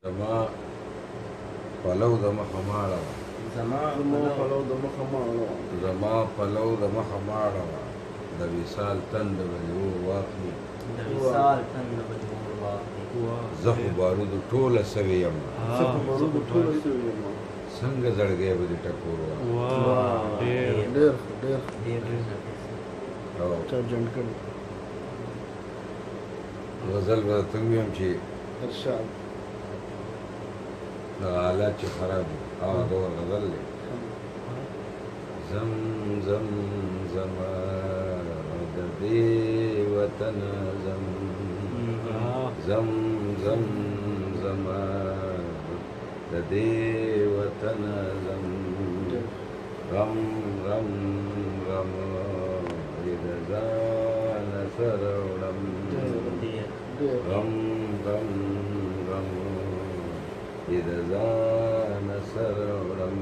زما پلو د مخه ماړه وه زما پلو د مخه ماړه وه زما پلو د مخه ماړه وه د وصال تنده به دې اور واخلي د وصال تنده به دې اور واخلي زه خو بارودو ټوله سوې یم زه خو بارودو ټوله سوې یم څنګه زړګی به دې ټکور وه ډېر او چا جنډ کړی غزل به درته ووایم چې ارشاد دغه حالات چې خراب دي هغه ډول غزل دی زم زم زما د دې وطن زم زم زم زما د دې وطن زم غم غم غم دې د ځان سره وړم غم غم غم دې د ځان سره وړم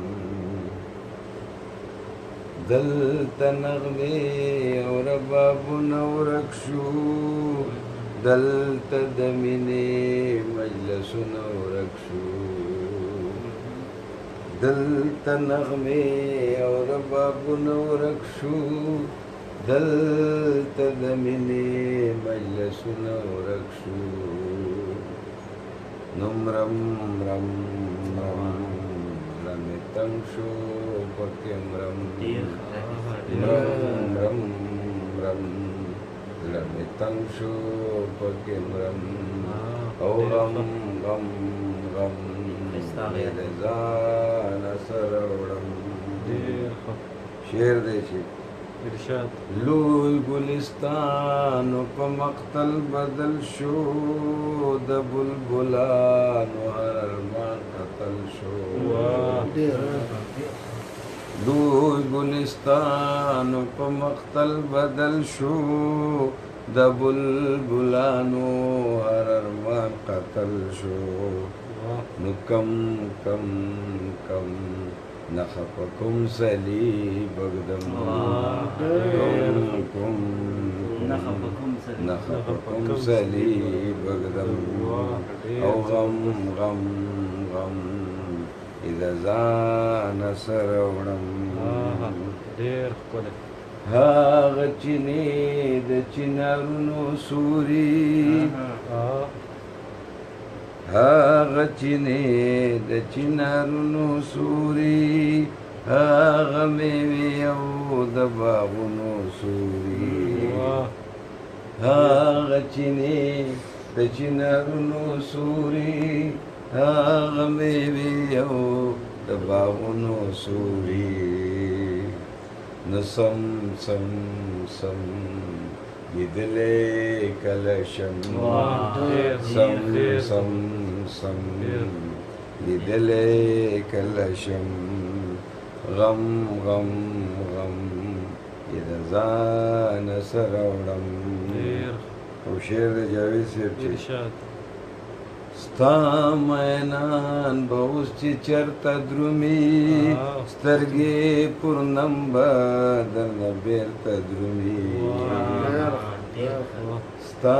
دلته نغمې او ربابونه ورک شو دلته د مینې مجلسونه ورک شو دلته نغمې او ربابونه ورک شو دلته د مینې مجلسونه ورک شو نو مرم مرم مرم زړه مې تنګ شو پکې مرم مرم مرم مرم زړه مې تنګ شو پکې مرم او غم غم غم دې د ځانه سره وړم شعر دی چې لوی ګلستانو په مقتل بدل شو د بلبلانو هر ارمان قتل شو لوی ګلستانو په مقتل بدل شو د بلبلانو هر ارمان قتل شو نو کم کم کم نخفکم صلیب اقدم کم نخفکم صلیب اقدم او غم غم غم اذا زان سره وړم هغه چینې د چنارونو سوري هغه چینې د چنارونو سوري هغه میوې او د باغونو سوري هغه چینې د چنارونو سوري هغه میوې او د باغونو سوري نو سم سم سم لیدلې کله شم سم سم سم لیدلې کله شم غم غم غم دې د ځان سره وړم او شعر د جاوید صاحب چې ستا مینان به اوس چې چېرته درومي سترګې پر نمبه درنه بېرته درومي ستا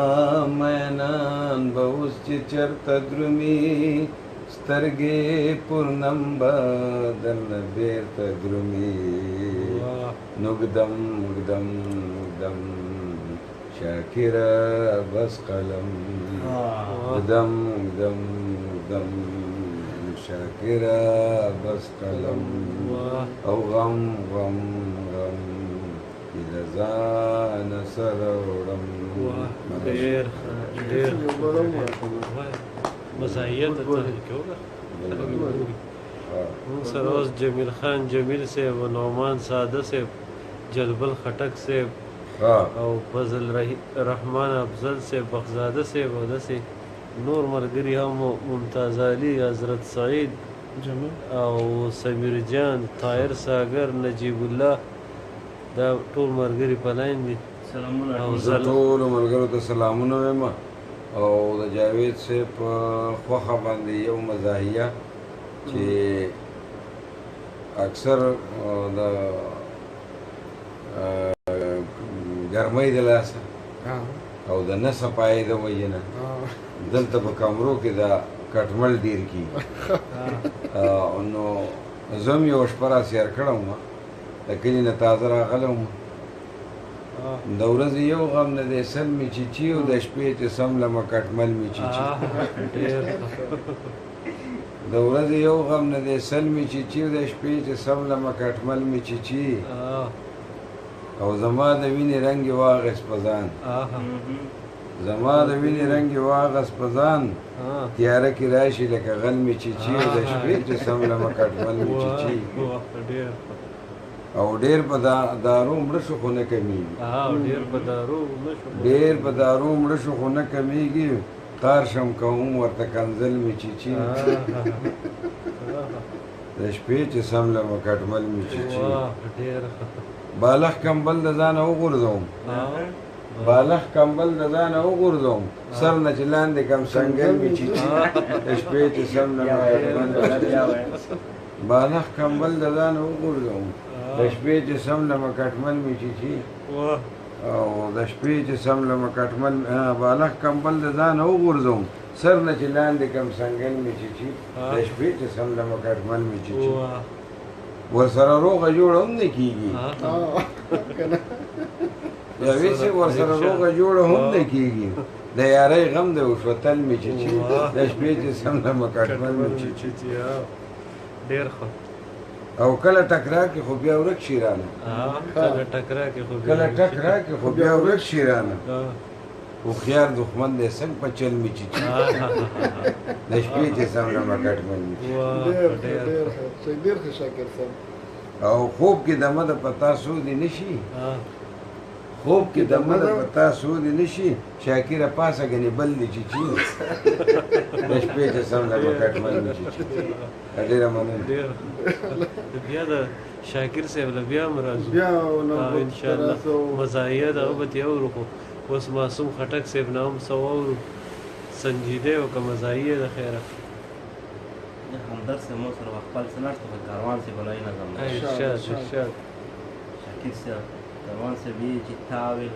مینان به اوس چې چېرته درومي سترګې پر نمبه درنه بېرته درومي نو ږدم ږدم ږدم شاکره بس قلم ږدم ږدم ږدم شاکره بس قلم او غم غم غم دې د ځانه سره وړم مزاحیت تحریک ہوگا سروز جمیل خان جمیل صاحب و نعمان سعده صاحب جلبل خټک صاحب او فضل رحمان افضل صاحب بخزاده صاحب او داسې نور ملګري هم ممتاز علي حضرت سعید او سمیر جان طاهر ساگر نجیب الله دا ټول ملګري په لاین دي زه ټولو ملګرو ته سلامونه وایم او د جاوید صاحب په خوښه باندې یو مزاحیه چې اکثر د ګرمۍ د لاسه او د نسه پای د وجې نه دلته په کمرو کې دا کټمل ډیر کېږي. نو زه هم یوه شپه راسیار کړی وم، د کلي نه تازه راغلی وم. د ورځې یو غم نه دی سل مې چیچي او د شپې چې سملمه کټمل مې چیچي. د ورځې یو غم نه دی سل مې چیچي او د شپې چې سملمه کټمل مې چیچي. او زما د وینې رنګ یې واغېست په ځان، زما د وینې رنګ یې واغېست په ځان. تیاره کې راشي لکه غل مې چیچي او د شپې چې سملمه کټمل مې چیچي. او ډېر په دارو مړه شو خو نه کمیږي، ډېر په دارو مړه شو خو نه کمیږي. قار شم کوم ورته کنځل مې چیچي، د شپې چې سملمه کټمل مې چیچي. بالغ کمبل د ځانه وغورځوم، بالغ کمبل د ځانه وغورځوم، سر نه چې لاندې کم سنګل مې چیچي، د شپې چې سملمه کټمل مې چیچي. بالغ کمبل د ځانه وغورځوم، د شپې چې سملمه کټمل مې چیچي. او د شپې چې سملمه کټمل بالغ کمبل د ځانه وغورځوم، سر نه چې لاندې کم سنګل مې چیچي، د شپې چې سملمه کټمل مې چیچي. ورسره روغه جوړه هم نه کېږي، یوې سي ورسره روغه جوړه هم نه کېږي. د یارۍ غم دی وشوتل مې چیچي، د شپې چې سملمه کټمل مې چیچي. ډېر ښه. او کله ټکرا کې خو بیا ورک شي رانه، کله ټکرا کې خو بیا ورک شي رانه. هوښیار دښمن دی څنګه په چل مې چیچي، د شپې چې سملمه کټمل مې چیچي. ډېر ښه شاکر صاحب. او خوب کې دمه د پتا سودی نشي، خوب کې دمه د پتا سودی نشي. شاکره پاسه ګنې بل دی چیچي، د شپې چې سملمه کټمل مې چیچي. ډېره مننه. بیا د شاکر صاحب له بیا هم راځو انشاءالله. مزاحیه دغه به ترې اورو، خو اوس معصوم خټک صاحب نه هم څه واورو، سنجیده او که مزاحیه د خیره. همدرد صاحب مو سره خپل څه نشته، خو کاروان صاحب ولایي نظم دی. ارشاد شاکر صاحب کاروان صاحب وایي چې تا ویل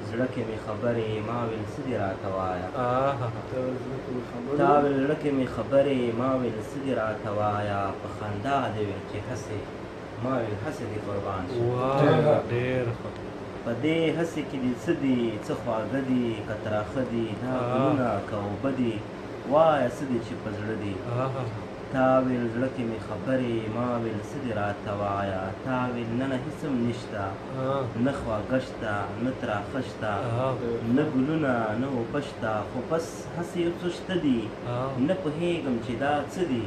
زړه کې مې خبرې ما ویل څه دې راته وایه، تا ویل زړه کې مې خبرې ما ویل څه دې راته وایه، په خندا دې ویل چې هسې ما ویل هسې دې قربان شي. ډېر ښه. په دې هسې کې دې څه دي، څه خواږه دي که تراخه دي، دا ګلونه که اوبه دي، وایه څه دي چې په زړه دي. تا ویل زړه کې مې خبرې ما ویل څه دې راته وایه، تا ویل نه نه هېڅ هم نشته، نه خواږه شته نه تراخه شته، نه ګلونه نه اوبه شته، خو بس هسې یو څه شته دي، نه پوهېږم چې دا څه دي.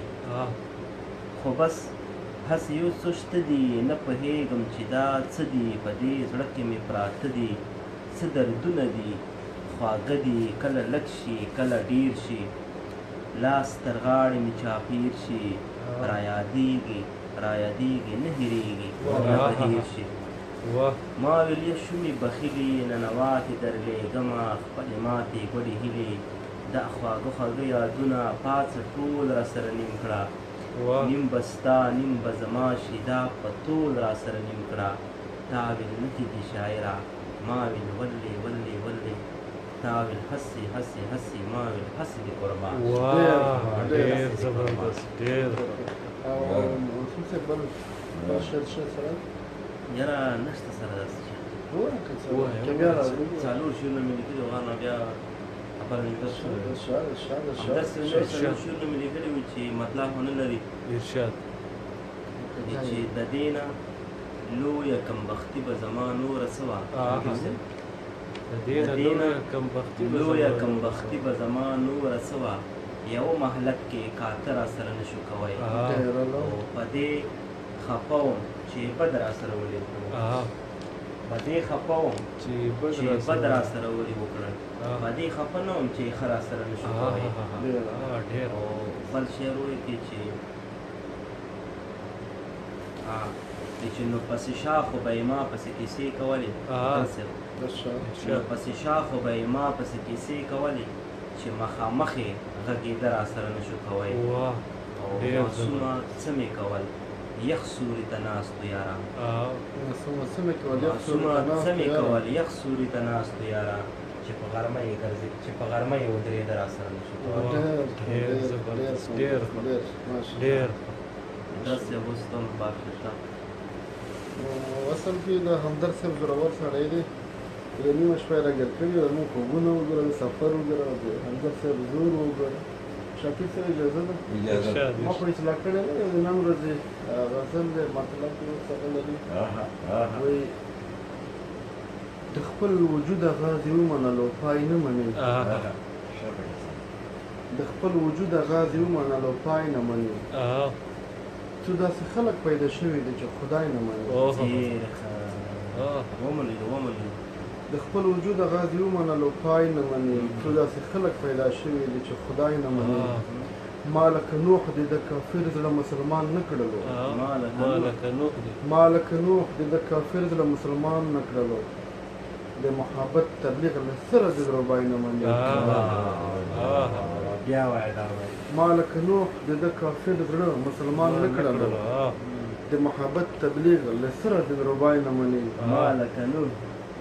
خو بس هسې یو څه شته دي، نه پوهېږم چې دا څه دي. په دې زړه کې مې پراته دي څه دردونه دي، خواږه دي کله لږ شي کله ډېر شي، لاس تر غاړې مې چاپېر شي، رایادېږي نه هېرېږي نه به هېر شي. ما ویل یا شومې بخیلې ننواتې درلېږمه، خپلې ماتې ګوډې هیلې، دا خواږه خواږه یادونه پاڅه ټول راسره نیم کړه. نیم به ستا نیم به زما شي، دا په ټول راسره نیم کړه. تا ویل نه کېږي شاعره، ما ویل ولې ولې ولې، تا ویل هسې هسې هسې، ما ویل هسې دې قربان. ډېر زبردست. ډېر یاره نشته سره داسې شی، څلور شعرونه مې لیکلي وو، هغه بیا خبره مې درس شعرونه مې لیکلي وو چې مطلب ونه لري. ارشاد چې د دې نه لویه کمبختي به زما نوره څه وه، لویه کمبختي به زما نوره څه وه، یوه محلک کې کاته راسره نشو کوی. او په دې خفه وم چې بد راسره ولې وکړل، په دې خفه وم چې بد راسره ولې وکړل، په دې خفه نه وم چې ښه راسره نشو کوی. او بل شعر وایي کې چې نو پسې شا خو به یې ما پسې کیسې کولې، نو پسې شا خو به یې ما پسې کیسې کولې، چې مخامخ یې غږېده راسره نشو کوی. او معصومه څه مې کول یخ سوري ته ناستو یاره، معصومه څه مې کول یخ سوري ته ناستو یاره، چې په غرمه یې ګرځي چې په غرمه یې ودرېده راسره نشو ډېر زبردست ډېر ډېر درس یې اوس هم باقي شته اصل کې د همدرد صاحب زورور سړی دی د نیمه شپه یې راګیر کړي د موږ خوبونه وګوره د سفر وګوره د همدرد صاحب زور وګوره شاکر صاحب اجازه ده ما خو اصلاح کړی دی د نن ورځې غزل دی مطلب کې ورسره لري وایي د خپل وجود آغاز یې ومنلو پای نه مني د خپل وجود آغاز یې ومنلو پای نه مني څو داسې خلک پیدا شوي دي چې خدای نه مني د خپل وجود آغاز یې ومنلو پای نه مني څو داسې خلک پیدا شوي دي چې خدای نه مني ما لکه نوح دې د کافر زړه مسلمان نه کړلو ما لکه نوح دې د کافر زړه مسلمان نه کړلو د محبت تبلیغ له سره د دروبای نه مني بیا وایه دا وایه ما لکه نوح د ده کافر زړه مسلمان نه کړلو د محبت تبلیغ له سره د دروبای نه مني ما لکه نوح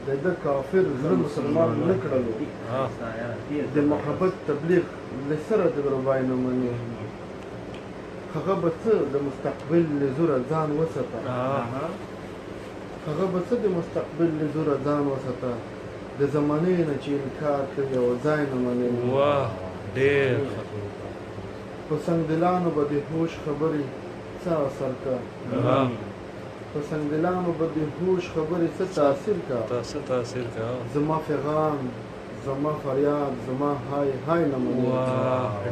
د ده کافر زړه مسلمان نه کړلو د محبت تبلیغ له سره د دروبای نه مني هغه به څه د مستقبل له زوره ځان وساته هغه به څه د مستقبل له زوره ځان وساته د زمانې نه چې انکار کوي او ځای نه مني ډېر په سنګدلانو به د هوش خبرې څه اثر کا په سنګدلانو به د هوش خبرې څه تاثیر کا زما فغان زما فریاد زما های های نه مني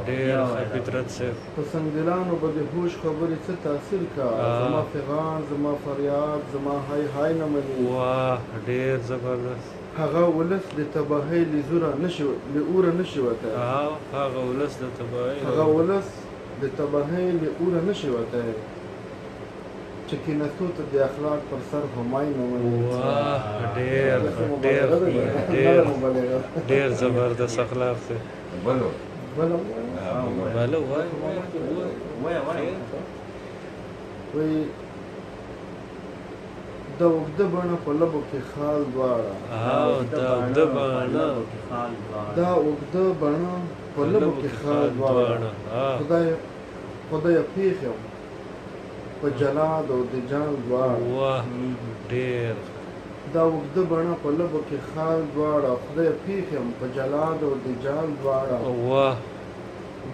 ډېر فطرت سے په سنګدلانو به د هوش خبرې څه تاثیر کا زما فغان زما فریاد زما های های نه مني ډېر زبردست هغه ولس د تباهۍ له زوره نشي له اوره نشي وتی هغه ولس د تباهۍ له اوره نشي وتی چې کیناستو ته د اخلاق پر سر همای نه مني ډېر زبردست اخلاق سے بلو وایي د اوږده بڼه په لبو کې خال دواړه دا اوږده بڼه په لبو کې خال دواړه خدای پېښ یم په جلاد او د جان دواړه ډېر دا اوږده بڼه په لبو کې خال دواړه خدای پېښ یم په جلاد او د جان دواړه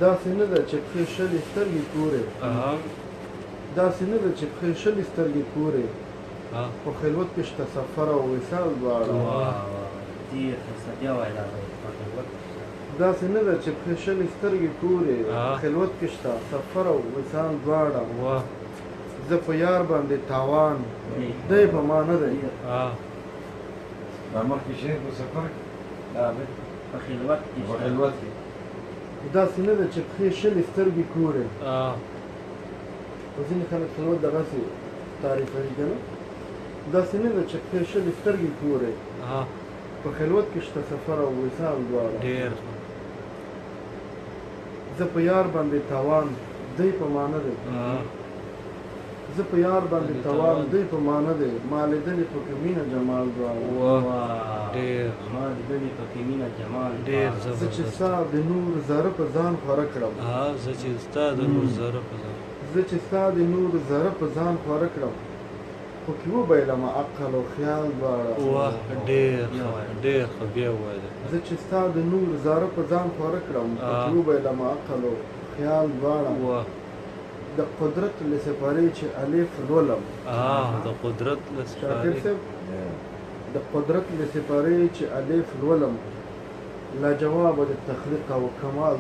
داسې نه ده چې پښې شلې سترګې پورې داسې نه ده چې پښې شلې سترګې پورې په خلوت کې شته سفر او وصال دواړه داسې نه ده چې پښې شلې سترګې پورې په خلوت کې شته سفر او وصال دواړه زه په یار باندې تاوان دی په ما نه دی مخکې شعر په سفر په خلوت کې داسې نه ده چې پښې شلې سترګې پورې ځینې خلک خلوت دغسې تعریفوي که نه داسې نه ده چې پښې شلې سترګې پورې په خلوت کې شته سفر او وصال دواړه زه په یار باندې تاوان دی په ما نه دی زه په یار باندې توان دی په ما نه دی ما لیدلې پکې مینه جمال دواړه زه چې ستا د نور ذره په ځان خوره کړم زه چې ستا د نور ذره په ځان خوره کړم پکې وبایلمه عقل او خیال دواړه ډېر ښه بیا ووایه زه چې ستا د نور ذره په ځان خوره کړم پکې وبایلمه عقل او خیال دواړه د قدرت له سپارې چې الف لولم د قدرت له سپارې د قدرت له سپارې چې الف لولم لا جواب د تخلیق او کمال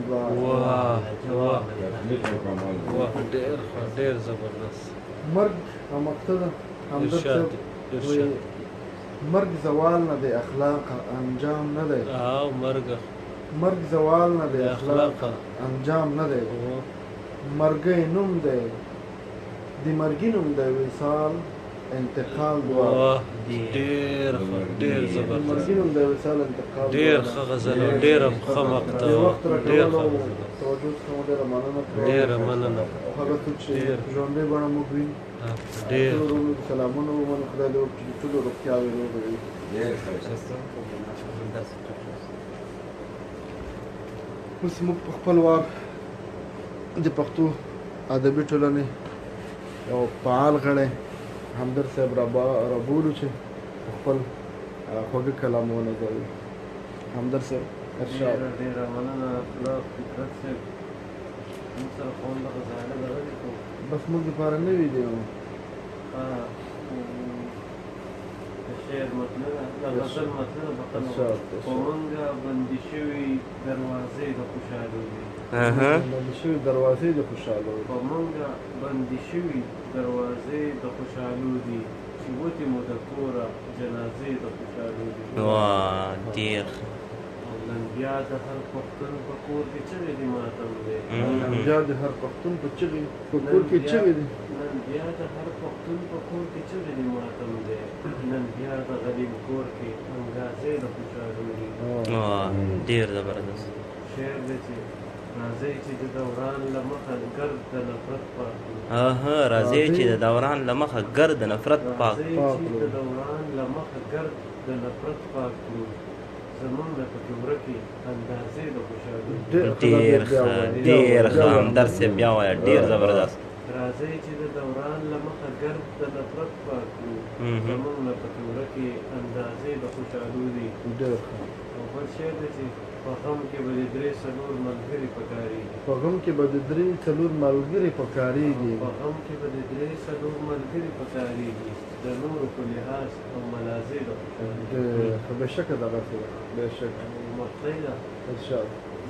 ډېر زبردست مرګ او مقصد مرګ زوال نه د اخلاق انجام نه دی مرګ زوال نه د اخلاق انجام نه دی مرګي نوم دی د مرګي نوم دی وصال انتقال ډېر زبردست مرګي نوم دی وصال انتقال ډېر ښه غزل ډېر ښه مقطع ډېر ډېره مننه هغه څوک چې ژوندی بڼه موږ وینو ډېر سلامونه ومنو خدای دې وکړي چې ټولو روغتیا وي ډېر ښه. اوس موږ په خپل وار د پښتو ادبي ټولنې یو فعال غړی همدرد صاحب رابولو چې په خپل خوږه کلامونه کوي. همدرد صاحب ارشاد. ډېره مننه پلار فطرت صاحب، موږ سره خو همدغه ځایونه لرلي خو بس موږ دپاره نوي دی نو د شعر متنونه د غزل متنونه په مونږه بندي شوي دروازې د خوشحالو دي. بندي شوي دروازې د خوشحالو په مونږه بندي شوي دروازې د خوشحالو دي، چې وتې مو د کوره جنازې د خوشحالو دي. ډېر او نن بیا د هر پښتون په کور کې چغې دي ماتم دی. بیا د هر پښتون په چغې په کور کې چغې دي. نن بیا د هر پښتون په کور کې چغې دي ماتم دی. نن بیا د غلیم کور کې انګازې د خوشحالو دي. ډېر زبردست شعر دی چې راځئ چې د دوران له مخه ګرد د نفرت پاک کړو. راځئ چې د دوران له مخه ګرد د نفرت پاک راځئ چې د دوران له مخه ګرد د نفرت پاک کړو. زمونږ د پکې ورکې اندازې د خوشحالو دي. ډېر ښه همدرد صاحب بیا وایه ډېر زبردست. راځئ چې د دوران له مخه ګرد د نفرت پاک کړو. زمونږ د پکې ورکې اندازې د خوشحالو دي. ډېر ښه. او بل شعر دی چې په غم کې به د درې څلور ملګري پکارېږي. په غم کې به د درې څلور ملګري پکارېږي. په غم کې به د درې څلور ملګري پکارېږي، د نورو په لحاظ او ملازې د خوشحالي. بېشکه دغسې ده، بېشکه. مقطعی ده. ارشاد.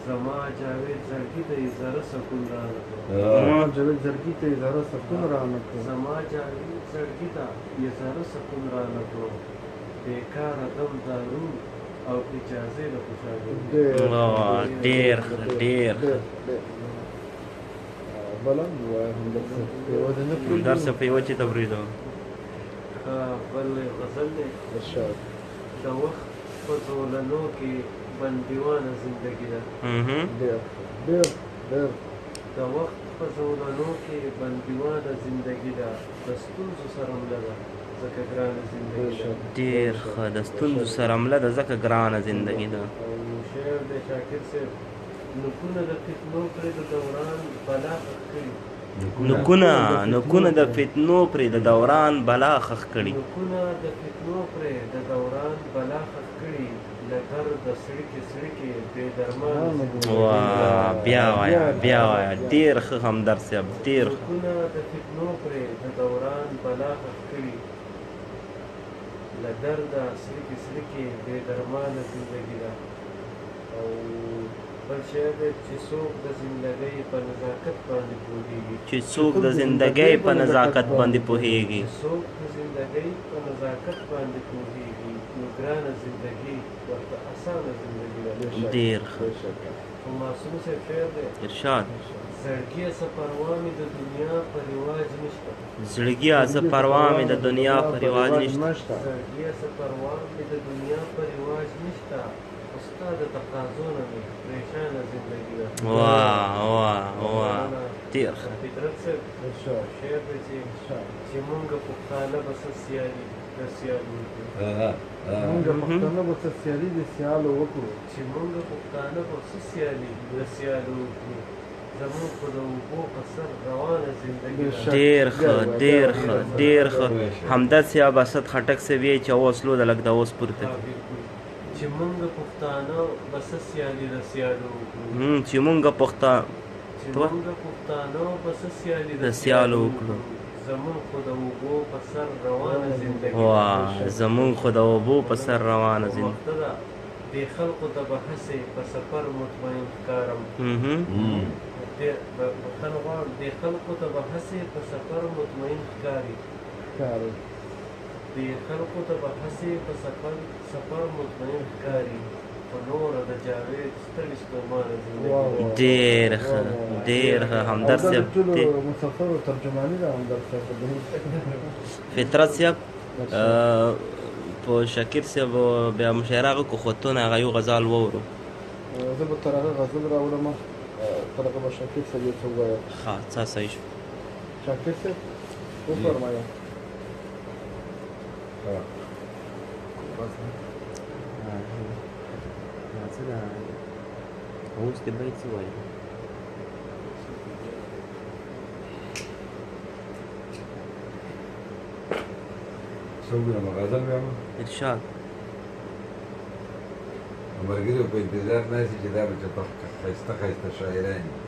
زما جاوید زړګي ته یې ذره سکون رانه کړو. زما جاوید زړګي ته یې ذره سکون رانه کړو. زما جاوید زړګي ته یې ذره سکون رانه کړو. بېکاره دم دارو او اجازې د خوشحالۍ. ډېر بلند ووایه همدرد صاحب، یوازې نه پرېږدو. همدرد صاحب په یوه چې ته پرېږدو. بل غزل دی. ارشاد. د وخت په زولنو کې بندیوانه زندګي ده. ډېر د وخت په زولنو کې بندیوانه زندګي ده، د ستونزو سره مله ده ځکه ګرانه زندګي ده. ډېر ښه، د ستونزو سره مله ده ځکه ګرانه زندګي ده. شعر دی شاکر صاحب. نکونه د فتنو پرې د دوران بلا خښ کړي. نکونه د فتنو پرې د دوران بلا خښ کړي. نکونه د فتنو پرې د دوران بلا خښ کړي، له درد سړکې بې درمانه. بیا وایه ډېر ښه همدرد صاحب، ډېر ښه. نکونه د فتنو پرې د دوران بلا خښ کړي، له درده سړکې بې درمانه زندګي ده. او بل شعر دی چې څوک د زندګۍ په نزاکت باندې پوهېږي. چې څوک د زندګۍ په نزاکت باندې پوهېږي. څوک د زندګۍ په نزاکت باندې پوهېږي، نو ګرانه زندګي ورته اسانه زندګي ده. ډېر ښه. خو معصوم صاحب شعر دی. ارشاد. زړګیه څه پروا مې د دنیا په رواج نشته. زړګیه څه پروا مې د دنیا په رواج نشته. زړګیه څه پروا مې د دنیا په رواج نشته، ستا د تقاضو نه مې پریشانه زندګي ده. ډېر ښه. فطرت صاحب شعر دی چې مونږ پښتانه به څه سیالي د سیالو وکړو. مونږ پښتانه به څه سیالي د سیالو وکړو. چې مونږ پښتانه به څه سیالي د سیالو وکړو، زمونږ خو د اوبو په سر روانه زندګي ده. ډېر ښه. همدرد صاحب اسد خټک صاحب یې چې اوس لو د لږ د اوس پورته چې مونږ پښتانه به څه سیالي د سیالو وکړو. چې مونږ پښتانه به څه سیالي د سیالو وکړو، زمونږ خو د اوبو په سر روانه زندګي ده. زمونږ خو د اوبو په سر روانه زندګي ده. دې خلقو ته به هسې په سفر مطمئن ښکارم. بخښنه غواړم، دې خلقو ته به هسې په سفر مطمئن ښکاري. دې خلقو ته به هسې په سفر مطمئن ښکاري، په نوره د جاوید ستړي ستومانه زندګي ده. ډېر ښه همدرد صاحب. مسافر او ترجماني ده همدرد صاحب. فطرت صاحب په شاکر صاحب بیا مشاعره هغه کوښښونه هغه یو غزل واورو. زه به تر هغه غزل راوړم، تر هغه به شاکر صاحب یو څه ووایه. ښه صحیح شو. شاکر صاحب وفرمایه. بس څه ده اوس دې بیت څه وایي څوک به غزل بیا ارشاد ملګري په انتظار ناستي چې دا به چېرته ښایسته ښایسته شاعران وي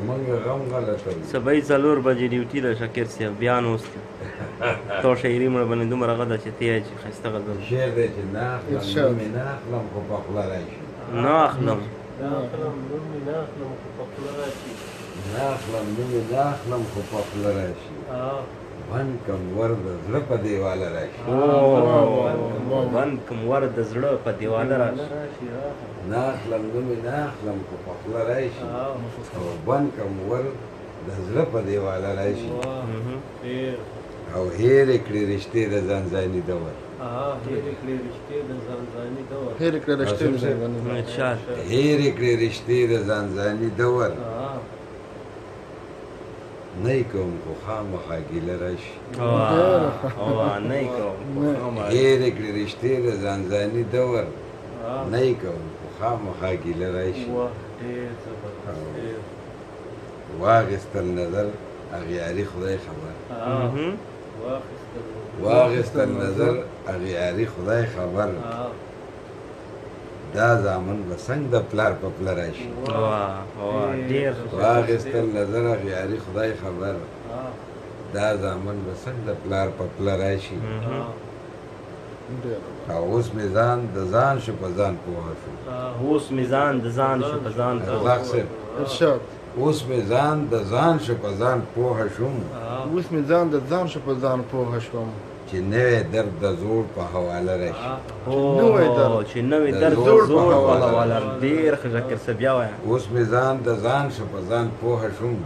موږ غم غلطه وي سبا 4 بجې ډیوټي ده شاکر صاحب بیا نو اوس تو شاعري مړه باندې دومره غده چې تی چې ښایسته غزل شعر دی چې نه اخلم نومې نه اخلم خو په خوله راشي نه اخلم نه اخلم نومې نه اخلم خو په خوله راشي بند کم ور د زړه په دیواله راشي بند کم ور د زړه په دیواله راشي نه اخلم نومې نه اخلم خو په خوله راشي او بند کم ور د زړه په دیواله راشي او هېرې کړې رشتې د ځانځاني دور هېرې کړې رشتې د ځانځاني ارشاد هېرې کړې رشتې د ځانځاني دور نه یې کوم خو خامخا ګیله راشي نه یې کوم هېرې کړې رشتې د ځانځاني دور نه یې کوم خو خامخا ګیله راشي واخیستل نظر اغیاري خدای خبر واخیستل نظر اغیاري خدای خبر دا زامن به څنګه د پلار په پله راشي واخیستل نظر اغیاري خدای خبر دا زامن به څنګه د پلار په پله راشي او اوس مې ځان د ځان شو په ځان پوهه شو اوس مې ځان د ځان شو په ځان رزاق صاحب ارشاد اوس مې ځان د ځان شو په ځان پوهه شوم اوس مې ځان د ځان شو په ځان پوهه شوم چې نوی درد د زور په حواله راشي چې نوی درد زور په حواله ډېر ښه شاکر صاحب بیا وایه اوس مې ځان د ځان شو په ځان پوهه شوم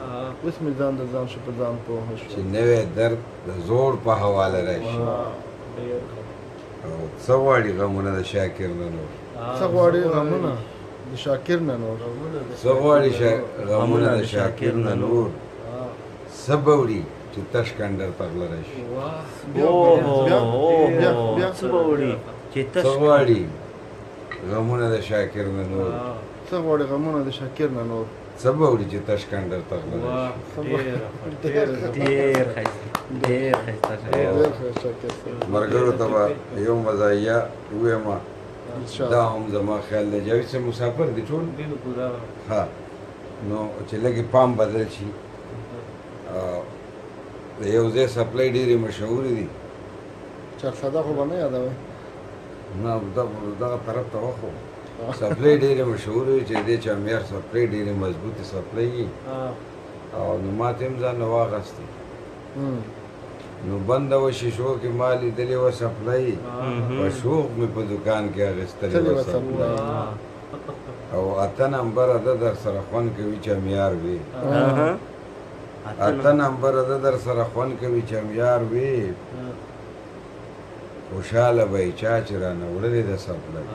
اوس مې ځان د ځان شو په ځان پوهه چې شوم نوی درد د زور په حواله راشي او څه غواړي غمونه د شاکر نه نور څه غواړي غمونه د شاکر نه نور څه غواړي غمونه د شاکر نه نور څه به وړي چې تش کنډر ته غله راشي څه به وړي چې څه غواړي غمونه د شاکر نه نور څه غواړي غمونه د شاکر نه نور څه به وړي چې تش کنډر ته غله راشي ډېر ښایسته ملګرو ته به یو مزایه ووایم دا هم زما خیال دی جاوید صاحب مسافر دي ټول ها نو چې لږې پام بدل شي د یو ځای سپلای ډېرې مشهورې دي چارسده خو به نه یادوئ نه دغه طرف ته وخو سپلای ډېرې مشهورې وي چې دې چامیار سپلای ډېرې مضبوطې سپلای وي او نو ما ته هم ځان واغستې نو بنده و شیشو کې ما لیدلې وه سپلای په شوق مې په دوکان کې اخیستلې وه سپلای او اته نمبره ده در سره خوند کوي چامیار وي اته نمبره ده در سره خوند کوي چامیار وي خوشحاله به یې چا چې رانه وړلې ده سپلای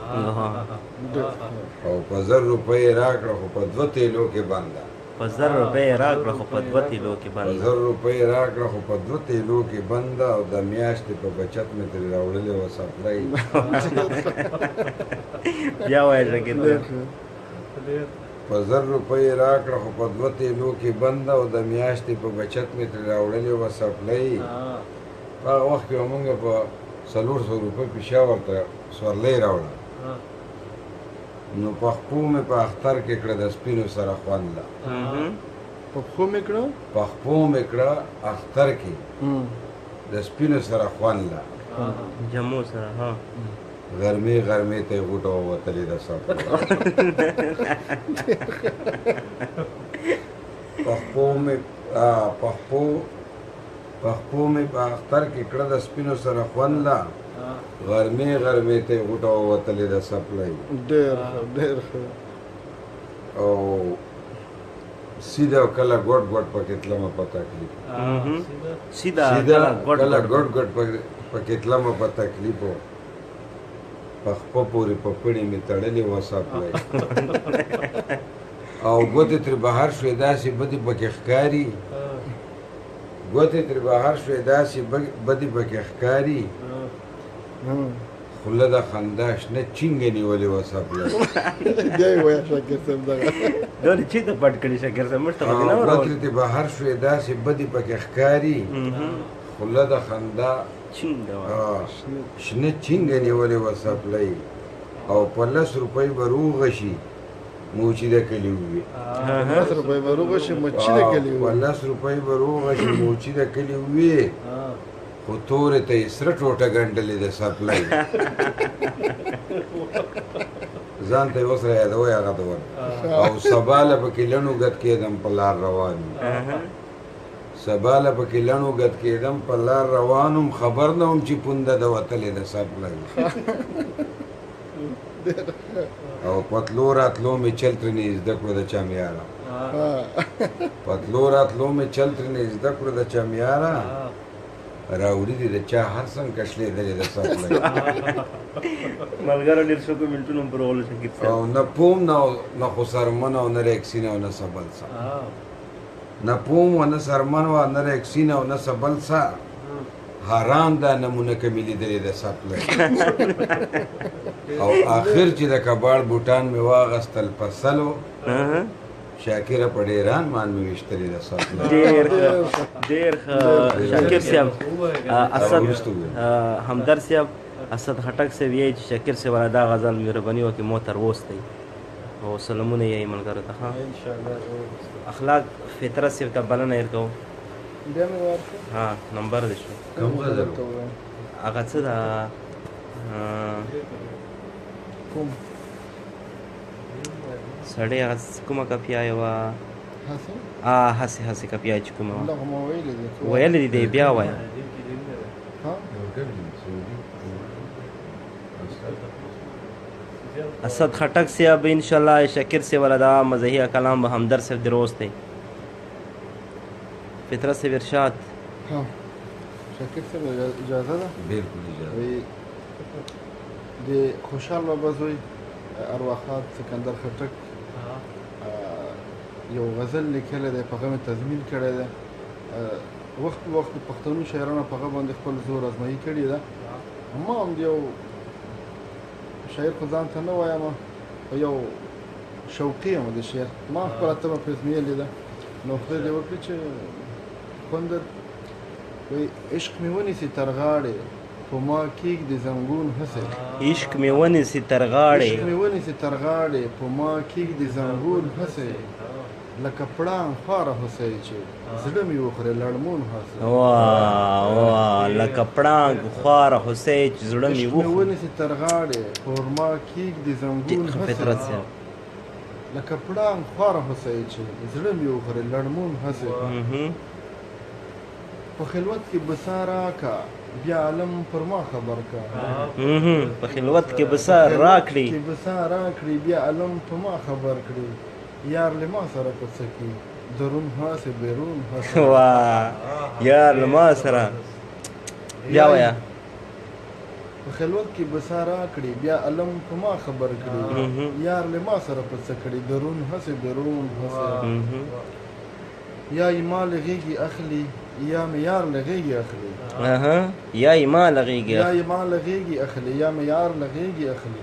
او په 1000 روپۍ راکړه خو په 2 تیلو کې بنده په 1000 روپۍ راکړه خو په 2 تیلو کې بنده 1000 روپۍ راکړه خو په 2 تیلو کې بنده او د میاشتې په بچت مې ترې راوړلې وه سپلای بیا وایه شاګرد په 1000 روپۍ راکړه خو په 2 تیلو کې بنده او د میاشتې په بچت مې ترې راوړلې وه سپلای په هغه وخت کې به مونږ په 400 روپۍ پېشاور ته سورلۍ راوړه نو پخپو مې په اختر کې کړه د سپینو سره خوندله پخپو مې کړه پخپو مې کړه اختر کې د سپینو سره خوندله جمو سره ها غرمې غرمې ته یې غوټه ووتلې ده سپلای پخپو مې په اختر کې کړه د سپینو سره خوندله غرمې غرمې ته یې غوټه ووتلې ده سپلای ډېر ښه او سیده کله ګوټ ګوټ پکې تلمه په تکلیف سیده کله ګوټ ګوټ پکې تلمه په تکلیفو په خپه پورې په پړې مې تړلې وه سپلای او ګوتې ترې بهر شوې داسې بدې پکې ښکاري ګوتې ترې بهر شوې داسې بدې پکې ښکاري خوله د خندا شنه چینګه نیولې وه سپله بیا یې وایه شاکر صاحب دغه دولې چې ته پټ کړي شکر صاحب موږ ته خو دې نه ورول بدرې دې بهر شوې داسې بدې پکې ښکاري خوله د خندا چینګه وه شنه چینګه نیولې وه سپلۍ او په 10 روپۍ به روغه شي موچي د کلي ووي 10 روپۍ به روغه شي موچي د کلي په 10 روپۍ به روغه شي موچي د کلي ووي خو تورې ته یې سره ټوټه ګنډلې د سپلۍ ځان ته یې اوس را یادوی هغه ته ور او سبا له پکې لڼو ګد کېدم په لار روان یم سبا له پکې لڼو ګد کېدم په لار روان وم خبر نه وم چې پونده د وتلې د سپلۍ او پتلو راتلو مې چل ترېنې زده کړو د چامیاره پتلو راتلو مې چل ترېنې زده کړو د چامیاره راوړي دي د چا هر څنګ کشلېدلې د سپلۍ ملګرو ډېر ښه کومنټونه هم پر وغولو شکر صاحب او نه پوم نه خو سرمن او نه ریکسین او نه سبل سا نه پوم و نه سرمن و نه ریکسین او نه سبل سا حرام دا نمونه کمی لیدلې د سپلۍ او آخر چې د کباړ بوټان مې واغستل په سلو شاکره په ډېران مان مې ویشتلې د سپلۍ ډېر ښه شاکر صاحب اسد همدرد صاحب اسد خټک صاحب یې چې شاکر صاحب والا دا غزل مهرباني وکړي مو تر وستی او سلامونه یې ملګرو ته ښه اخلاق فطرت صاحب ته بلنه یې ورکوو بیا مې ورکړه ها نمبر دې شو کوم غزل هغه څه ده کوم سړی هغه کومه کاپیا یې وه هسې هسې کاپیا چې کومه وه دغه ما ویلې دي ویلې دي بیا وایه ها اسد خټک صاحب انشاءالله شاکر صاحب والا دا مزاحیه کلام به همدرد صاحب دروست دی فطرت صاحب ارشاد ها شاکر صاحب اجازه ده بالکل اجازه وی د خوشحال بابا زوی ارواحات سکندر خټک یو غزل لیکلی دی په هغه مې تضمین کړی دی وخت په وخت پښتنو شاعرانو په هغه باندې خپل زور ازمایي کړې ده ما هم د یو شاعر خو ځان ته نه وایم خو یو شوقي یم د شعر ما خپله تمه پرې ازمایلې ده نو خدای دې وکړي چې خوندر وایي عشق مې ونیسي تر غاړې په ما کېږدي زنګون هسې عشق مې ونیسي تر غاړې عشق مې ونیسي تر غاړې په ما کېږدي زنګون هسې لکه پړانګ خواره هوسۍ چې زړه مې وخورې لړمون هسې واه لکه پړانګ خواره هوسۍ چې زړه مې عشق مې ونیسي تر غاړې په ما کېږدي زنګون هسې لکه پړانګ خواره هوسۍ چې زړه مې وخورې لړمون هسې په خلوت کې بسا راکه بیا عالم پر ما خبر کا په خلوت کې بسا راکړي بیا عالم په ما خبر کړي یار له ما سره کو سکی درون هاسه بیرون هاسه واه یار له ما سره بیا ویا په خلوت کې بسا راکړي بیا عالم په ما خبر کړي یار له ما سره کو سکړي درون هاسه بیرون هاسه یا ما لغیږي اخلي یا مې یار لغیږي اخلي یا ما لغیږي اخلي یا مې یار لغیږي اخلي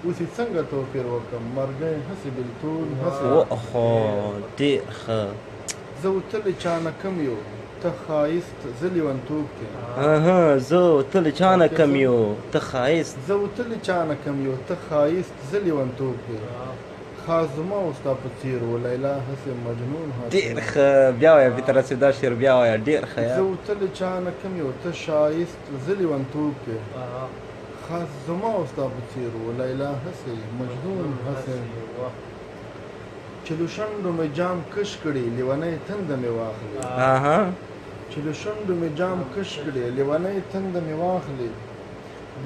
اوس څنګه توپیر وکړم مرګی هسې بلتون هسې اوهو ډېر ښه زه وتلی چانه کم یو ته ښایست زه لیونتوب کې زه وتلی چانه کم یو ته ښایست زه لیونتوب کې خاص زما او ستا په څېر و لیلا هسې مجنون هسې ډېر ښه بیا وایه فطرت صاحب دا شعر بیا وایه ډېر ښه زه وتلی چانه کم یو ته ښایست زه لیونتوب کې خاص زما او ستا په څېر و لیلا هسې مجنون هسې چې له شونډو مې جام کش کړي لیونۍ تنده مې واخلي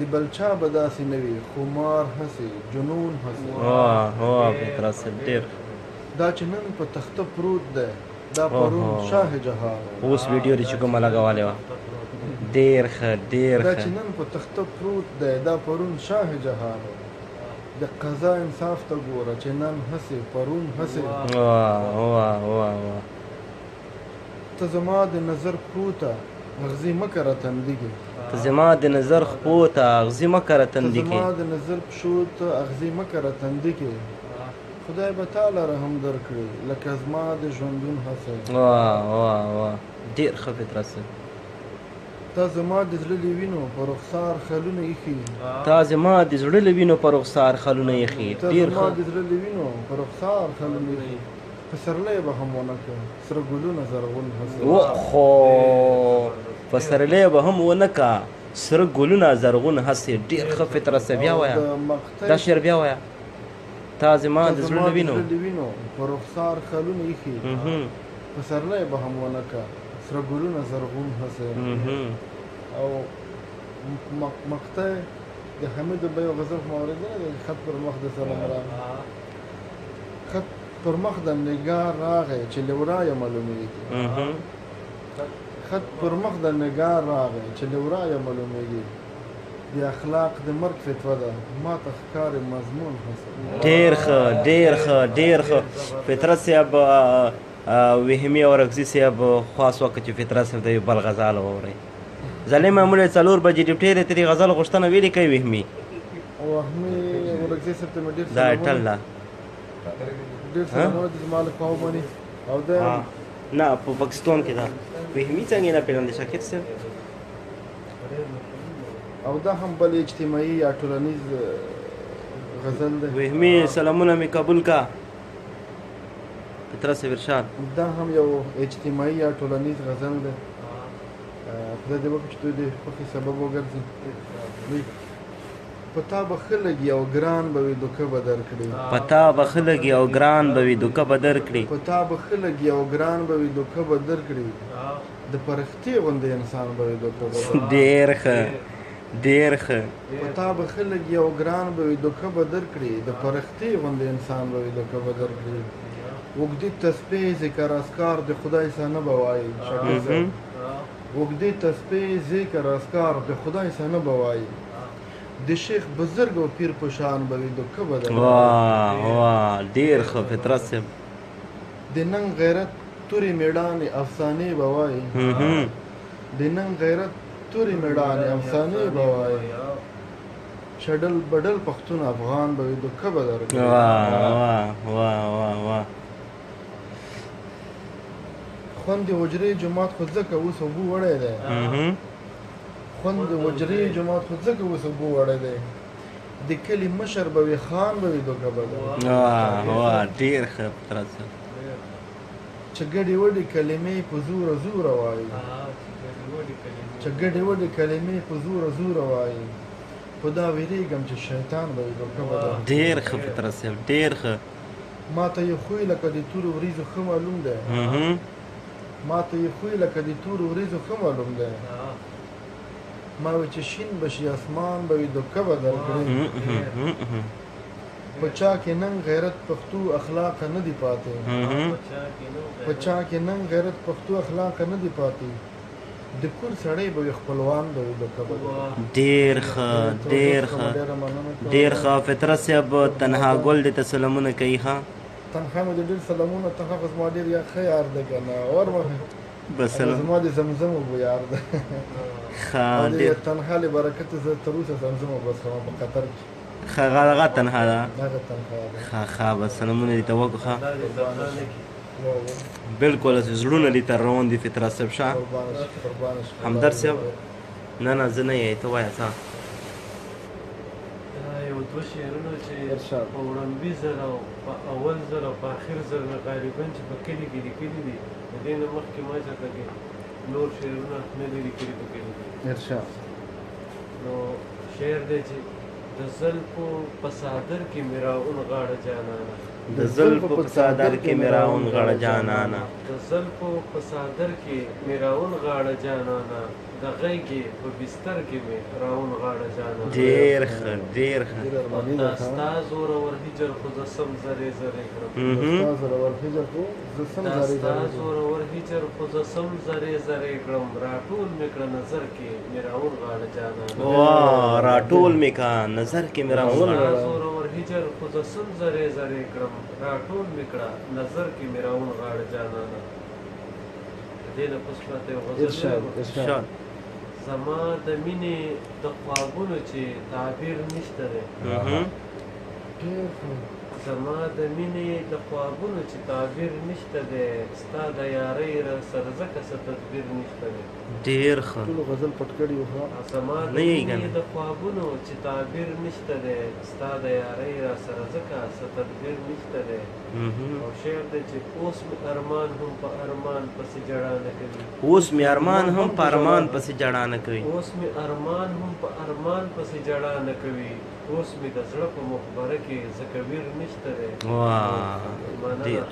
د بلچا به داسې نه وي خمار هسې جنون هسې واه فطرت صاحب ډېر دا چې نن په تخته پروت دی دا پرون شاه جهان اوس ویډیو دې چې کومه لګولې وه ډېر ښه دا چې نن په تخته پروت دی دا پرون شاه جهان د قضا انصاف ته ګوره چې نن هسې پرون هسې واه ته زما د نظر پروته اغزي مه کره تندي کې ته زما د نظر خپو ته اغزي مه کره تندي زما کې د نظر پښو ته اغزي مه کره تندي کې خدای به تعالی رحم درکړي لکه زما د ژوندون هڅه واه واه واه ډېر ښه فطرت صاحب تا زما د زړه له وینو په رخسار خلونه ایښي تا زما د زړه له وینو په رخسار خلونه ایښي تا ډېر زما ښه د زړه له وینو په رخسار خلونه ایښي پسرلی به هم ونه کړ سره ګلونه زرغون هڅه خو پسرلی به هم ونه کا سره ګلونه زرغون هسې ډېر ښه فطرت صاحب بیا وایه دا شعر بیا وایه تا زما د زړه له وینو په رخسار خلونه ایښي پسرلی به هم ونه کړ سره ګلونه زرغون هڅه او مقطع د حمید به یو غزل خو اورېدلی دی خط پر مخ د سلام راغی خط پر مخ د نګار راغی چې له ورایه معلومېږي خط پر مخ د نګار راغی چې له ورایه معلومېږي د اخلاق د مرګ فتوه ده ما ته ښکاري مضمون حسن ډېر ښه ډېر ښه ډېر ښه فطرت صاحب وهمي او رغزي صاحب خواست وکړه چې فطرت صاحب د یو بل غزل واورئ زلې معمولی 4 بجې ډیوټۍ دی ترې غزل غوښتنه ویلې کوي وهمي وهمي ورغزي صاحب ته مې ډېر دا ټل ده ډېر سلامونه دي زما له خوا ومني او دا نه په پاکستان کې ده وهمي څنګه نه پېژندې شاکر صاحب او دا هم بل اجتماعي یا ټولنیز غزل دی وهمي سلامونه مې قبول کا فطرت صاحب ارشاد دا هم یو اجتماعي یا ټولنیز غزل دی خدای دې وکړي چې دوی د خوښۍ سبب وګرځي په تا به ښه لګي او ګران به وي دوکه به درکړي په تا به ښه لګي او ګران به وي دوکه به درکړي په تا به ښه لګي او ګران به وي دوکه به درکړي د پرختې غوندې انسان به وي دوکه به درکړي ډېر ښه ډېر ښه په تا به ښه لګي او ګران به وي دوکه به درکړي د پرختې غوندې انسان به وي دوکه به درکړي اوږدې تسبیح ذکر اذکار د خدای څخه نه به وایي اوږدې تسبیح ذکر اذکار د خدای څخه نه به وایي د شیخ بزرګ او پیر په شان به وي دوکه به درکړي واه واه ډېر ښه فطرت صاحب د ننګ غیرت تورې میړانې افسانې به وایي د ننګ غیرت تورې میړانې افسانې به وایي شډل بډل پښتون افغان به وي دوکه به درکړي واه واه واه واه واه خوند د حجرې جومات خو ځکه اوس اوبو وړی دی خوند د حجرې جومات خو ځکه اوس اوبو وړی دی د کلي مشر به وي خان به وي دوکه به درکړي واه واه ډېر ښه فطرت صاحب چې ګډې وډې کلمې په زوره زوره وایي چې ګډې وډې کلمې په زوره زوره وایي خو دا ویرېږم چې شیطان به وي دوکه به درکړي ډېر ښه فطرت صاحب ډېر ښه ما ته یې خوی لکه د تورو وریځو ښه معلوم دی ما ته یې خوی لکه د تورو وریځو ښه معلوم دی ما وی چې شین به شي اسمان به وي دوکه به درکړي په چا کې ننګ غیرت پښتو اخلاق نه دي پاتې په چا کې ننګ غیرت پښتو اخلاق نه دي پاتې د کور سړی به وي خپلوان به وي دوکه به درکړي ډېر ښه ډېر ښه ډېر ښه فطرت صاحب تنها ګل دې ته سلامونه کوي ښه تنها مې د ډېر سلامونه ته خو زما ډېر یا ښه یار دی که نه بس زما د زمزم وبو یار دی ښه او د ډېر تنها له برکته زه تر اوسه زمزم وبس کوم په قطر کې ښه هغه تنها ده هغه تنها ده ښه ښه بس سلامونه دې ته وکړو ښه بالکل زړونه دې ته روان دي فطرت صاحب ښه همدرد صاحب نه نه زه نه یې ته وایه څه یو دوه شعرونه چې په وړاندې ځل او په اول ځل او په آخر ځل مې غالبا چې په کلي کې لیکلي دي د دې نه مخکې ما چاته کې نور شعرونه نه دي لیکلي په کلي کې نو شعر دی چې د زلفو په صادر کې مې راونغاړه جانانه د زلفو په صادر کې مې راونغاړه جانانه د زلفو په صادر کې مې راونغاړه جانانه د غیږې په بستر کې مې راونغاړه جانانه ډېر ښه ډېر ښه دا ستا زورور هجر خو زه سم زرې زرې کړم دا ستا زورور هجر خو زه سم زرې زرې کړم راټول مې کړه نظر کې مې راونغاړه جانانه واه راټول مې کا نظر کې مې راونغاړه زورور هجر خو زه سم زرې زرې کړم راټول مې کړه نظر کې مې راونغاړه جانانه دې نه پس پاته یو غزل ارشاد زما د مینې د خوابونو چې تعبیر نشته دی زما د مینې د خوابونو چې تعبیر نشته دی ستا د یارۍ را سره ځکه څه تدبیر نشته دی ډېر ښه ټولو غزل پټ کړي وو زما د نه یې مینې کنه. د خوابونو چې تعبیر نشته دی ستا د یارۍ را سره ځکه څه تدبیر نشته دی او شعر دی چې اوس مې ارمان هم په ارمان پسې جړا نه کوي اوس مې ارمان هم په ارمان پسې جړا نه کوي اوس مې ارمان هم په ارمان پسې جړا نه کوي اوس مې د زړه په مخبره کې ذکویر نشته دی واه ډېر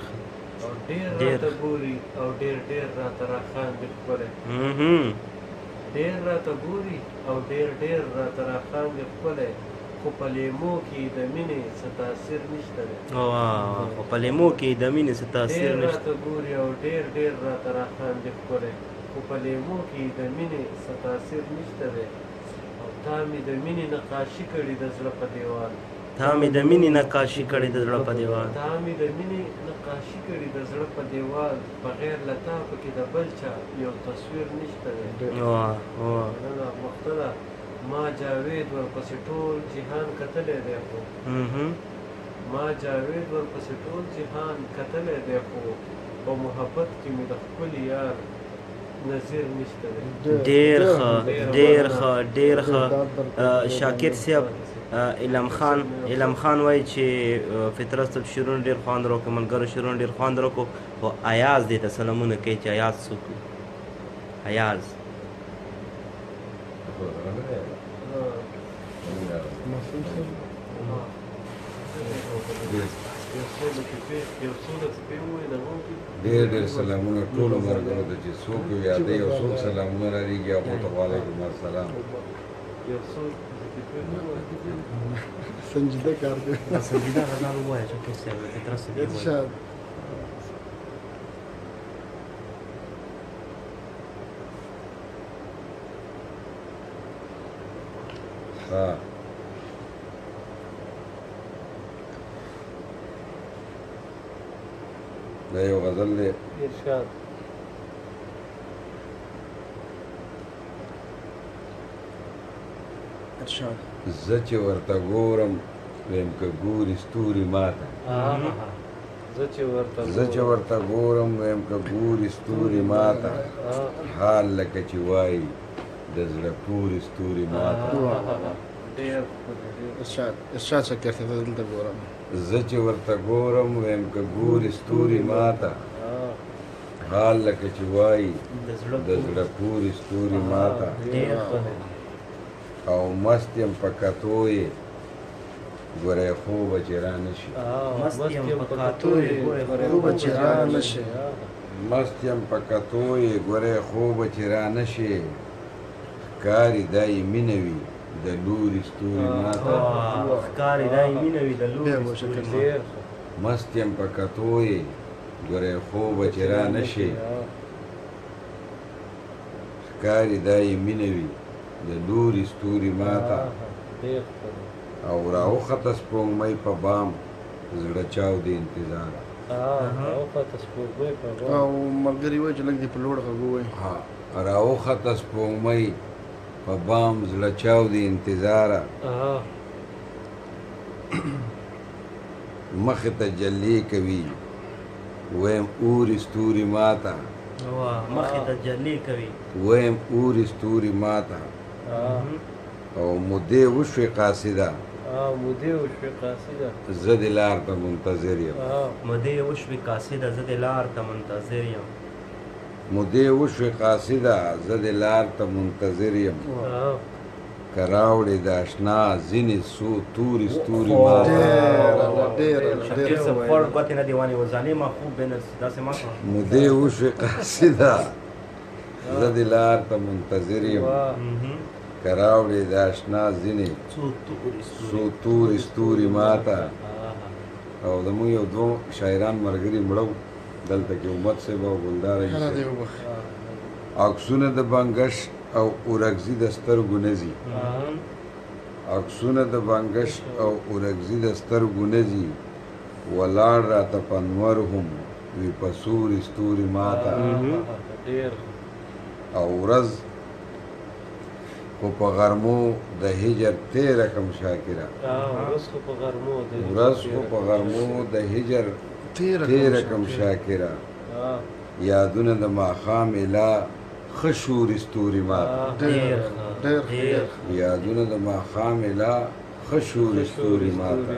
او ډېر ډېر. راته ګوري او ډېر ډېر راته راخاندي ښکلی ډېر راته ګوري او ډېر ډېر راته راخاندي ښکلی خو په لیمو کې د مینې څه تاثیر نشته دی واه خو په لیمو کې د مینې څه تاثیر ډېر نشته راته ګوري او ډېر ډېر راته راخاندي ښکلی خو په لیمو کې د مینې څه تاثیر نشته دی او تا مې د مینې نقاشي کړي د زړه په دیوال تا مې د مینې نقاشي کړې د زړه په دیوال تا مې د مینې نقاشي کړي د زړه په دیوال بغیر له تا پکې د بل چا یو تصویر نشته دی واه واه مننه مختله ما جاوید ورپسې ټول جهان کتلی دی خو ما جاوید ورپسې ټول جهان کتلی دی خو په محبت کې مې د ښکلي یار نظیر نشته دی ډېر ښه ډېر ښه ډېر ښه شاکر صاحب علم خان وایي چې فطرت صاحب شعرونه ډېر خوند راکړو ملګرو شعرونه ډېر خوند راکړو خو ایاز دې ته سلامونه کوي چې ایاز څوک و ایاز ډېر ډېر سلامونه ټولو ملګرو ته چې څوک یې یادوي او څوک سلامونه لريږي هغو ته وعلیکم السلام سنجیده کار دی سنجیده غزل ووایه شاکر صاحب فطرت صاحب ووایه ارشاد ها دا یو غزل دی ارشاد ارشاد زه چې ورته ګورم ویم که ګوري ستوري ماته زه چې ورته ګورم ویم که ګوري ستوري ماته حال لکه چې وایي د زړه پورې ستوري ماته ډېر ارشاد ارشاد شکر صاحب دلته ګورم زه چې ورته ګورم ویم که ګوري ستوري ماته حال لکه چې وایي د زړه پورې ستوري ماته ډېر ښه او مست یم په کتو یې ګوره خوبه چې را نشي مست یم په کاتو یې ګورې خوبه چې را نشي مست یم په کتو یې ګوره خوبه چې را نشي ښکاري دا یې مینه وي د لوري ستوري ماته ښکاري دا یې مینه وي د لوري ستوري ماته مست یم په کتو یې ګوره خوبه چې را نشي ښکاري دا یې مینه وي د لوري ستوري ماته او راوخته سپوږمۍ په بام زړه چاودې انتظار او ملګري وایي چې لږ دې په لوړ غږ ووایي راوخته سپوږمۍ په بام زړه چاودې انتظاره مخې ته جلې کوي ویم اوري ستوري ماته مخې ته جلې کوي ویم اوري ستوري ماته او مودې وشوې قاصده زه د لار ته منتظر یم مودې وشوې قاصده زه د لار ته منتظر یم مودې وشوې قاصده زه د لار ته منتظر یم که راوړې د اشنا ځینې څو تورې ستوري ماته شکر صاحب خوړ ګوتې نه دیوانې و ظالمه خوب به نرسي داسې مه کوه مودې وشوې قاصده زه د لار ته منتظر یم که راوړې د اشنا ځینې څو تورې ستوري ماته او زموږ یو دوه شاعران ملګري مړه وو دلته کې امت صاحب او ګلدار عکسونه د بنګش او اورګزي د سترګو نه ځي عکسونه د بنګش او اورګزي د سترګو نه ځي ولاړ راته په انور هم وی په سوري ستوري ماته ډېر او ورځ خو په غرمو د هجر تیره کم شاکره ورځ خو په غرمو ورځ خو په غرمو د هجر تیره کم شاکره یادونه د ماښام اله ښه شوري ستوري ماته یادونه د ماښام اله ښه شوري ستوري ماته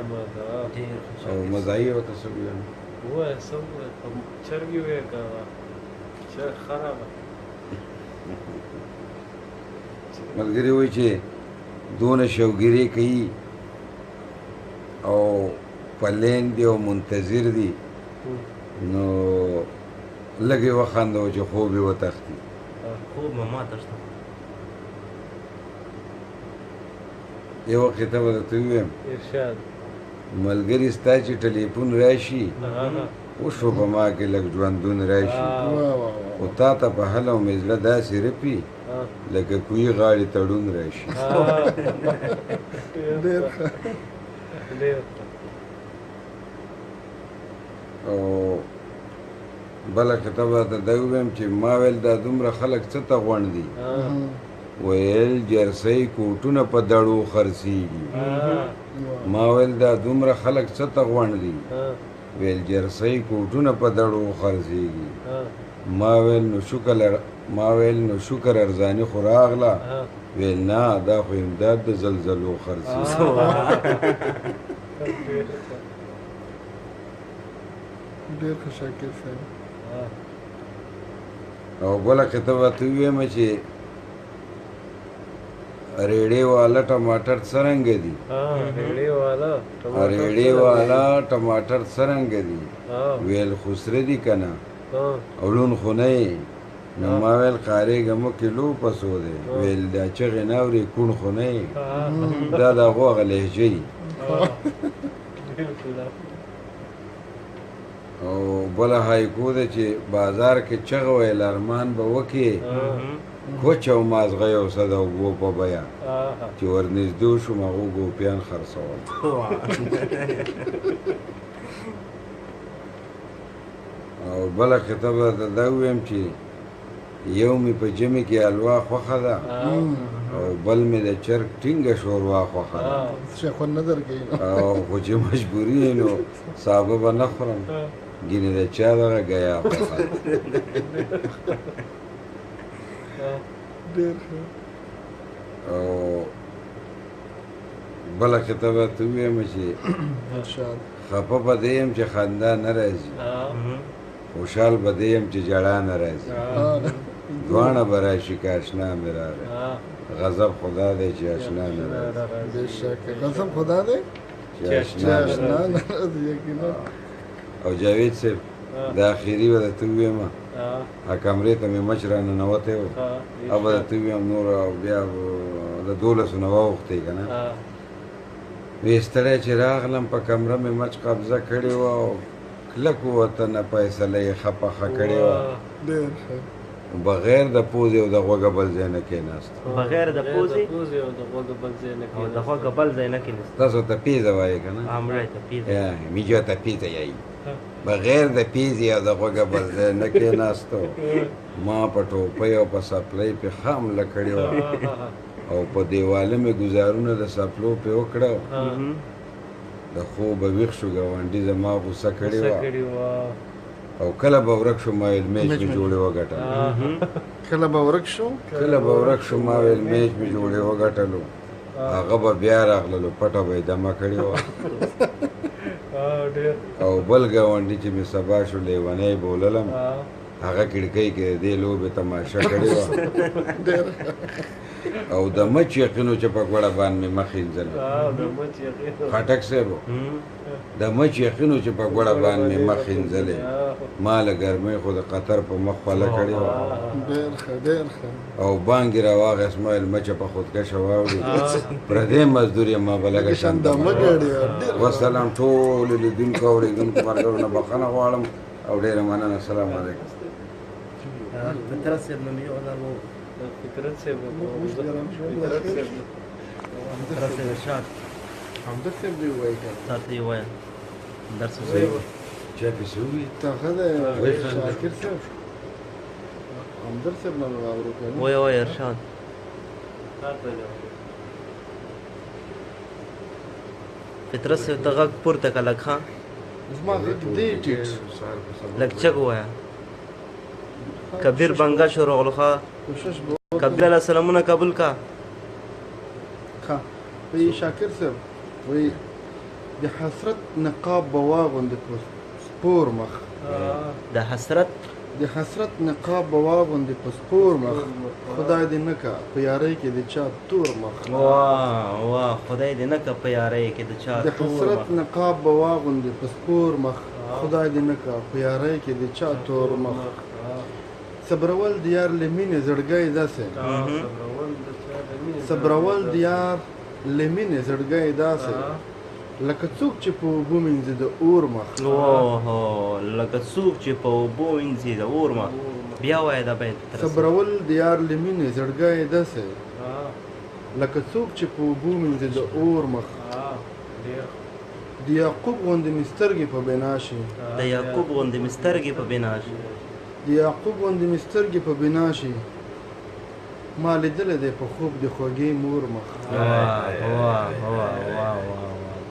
او مزایي ورته څه ویل ووایه څه ووایه چرګې ووایه که چرګ خرابه ملګري وایي چې دونه شوګیرې کوي او پلین دی او منتظر دی نو لږې وخندو چې خوب یې وتښتي خوب مې ماته شته یو وخت ته به درته ووایم ارشاد ملګري ستا چې ټلیفون راشي وشو په ما کې لږ ژوندون راشي خو تا ته په هله او مې زړه داسې رپي لکه کوی غاړې تړون راشي او بله خطه به ته دا ووایم چې ما ویل دا دومره خلک څه ته غونډ دي ویل جرسۍ کوټونه په دړو خرڅېږي ما ویل دا دومره خلک څه ته غونډ دي ویل جرسۍ کوټونه په دړو خرڅېږي ما ویل نو شکر ارزاني خو راغله ویل نه دا خو امداد د زلزلو خرڅېږي ډېر ښه شاکر صاحب او بله خطه به ته ووایم چې ریړې والا ټماټر څرنګه دي ریړې والا ټماټر څرنګه دي ویل خسره دي که نه او لون خو نه یې نو ما ویل قارېږه مو کیلو پسو دی ویل دا چغې نه اورې کوڼ خو نه یې دا د هغو هغه لهجه یي او بله هایکو ده چې بازار کې چغه ویل ارمان به وکې کوچ او مازغه یو څه د اوبو په بیه چې ورنږدې شوم هغو ګوپیان خرڅول او بله خطه به ته دا ووایم چې یو مې په جمع کې حلوا خوښه ده او بل مې د چرګ ټینګه شوروا خوښه ده شیخون نه درکوي او خو چې مجبوري یې نو سابه به نه خورم ګینې د چا دغه ګیا خوښه ده ډېر ښه او بله خطه به ته ووایم چې خفه به دی یم چې خندا نه راځي خوشحال به دی یم چې ژړا نه راځي دواړه به راشي که اشنا مې راغی غضب خدا دی چې اشنا نه راځي بېشکه غضب خدا دی چې اشنا نه راځي یقینا او جاوید صاحب د اخري به درته ووایم کمرې ته مې مچ راننوتی و او به درته ووایم نور او بیا د 12 نه واوښتې که نه وی ستړی چې راغلم په کمره مې مچ قبضه کړې وه او کلک ووتنه فیصله یې ښه پخه کړې وه ډېر ښه بغیر د پوزې او د غوږه بل ځای نه کېناست بغیر د پوزې او د غوږه بل ځای نه او د غوږه بل ځای نه کېناست تاسو ته پیزه وایې که نه همړی ته پیزه میجو ته پیزه یایي بغیر د پیزې او د غوږه بل ځای نه کېناستو ما په ټوپۍ او په سپلۍ پې ښه حمله کړې وه او په دیواله مې ګزارونه د سپلو پې وکړه د خوبه ویښ شو ګاونډي زما غوسه کړې وه او کله به ورک شو ما ویل میچ مې جوړې وګټلو کله به ورک شو ما ویل میچ مې جوړې وګټلو هغه به بیا راغللو پټه به یې دمه کړې وه او بل ګاونډي چې مې سبا شو لیونی بوللم هغه کړکۍ کې د دې لوبې تماشه کړې وه او د مچ یقینو چې په ګوړه باندې مې مخ وینځلې خټک صاحب د مچ یقینو چې په ګوړه باندې مې مخ وینځلې ما له ګرمۍ خو د قطر په مخ خوله کړې وه ډېر ښه او بانګې راواغېست ما ویل مچه په خودکشه واوړي پردی مزدور یم ما به لږه شندمه وسلام ټولو لیدونکو اورېدونکو ملګرو نه بخښنه غواړم او ډېره مننه السلام علیکم فطرت صاحب نه مې یو فطرت صاحب همدرد صاحب دی ووایي تا ته یې ووایم درس ووایي چا پسې ووي هغه د شاکر صاحب همدرد صاحب نه مې واورو که نه وای وای ارشاد فطرت صاحب ته غږ پورته که لږ ښه زما غږ دی ټیټ لږ چږ ووایه کبیر بنګه شروع غلو ښه کوشش به کبیر علیه السلامونه قبول کا ښه وایي شاکر صاحب وایي د حسرت نقاب به واغوندې په سپور مخ د حسرت د حسرت نقاب به واغوندې په سپور مخ خدای دې نه که په یارۍ کې د چا تور مخ واه واه خدای دې نه که په یارۍ کې د چا د حسرت نقاب به واغوندې په سپور مخ خدای دې نه که په یارۍ کې د چا تور مخ صبرول د یار له مینې زړګی داسې صبرول د یار له مینې زړګی داسې لکه څوک چې په اوبو مینځي د اور مخ اوهو لکه څوک چې په اوبو وینځي د اور مخ بیا وایه دا بیت صبرول د یار له مینې زړګی داسې لکه څوک چې په اوبو مینځي د اور مخ د یعقوب غوندې مې سترګې په بنا شي د یعقوب غوندې مې سترګې په بنا شي د یعقوب غوندې مې سترګې په بنا شي ما لیدلی دی په خوب د خوږې مور مخ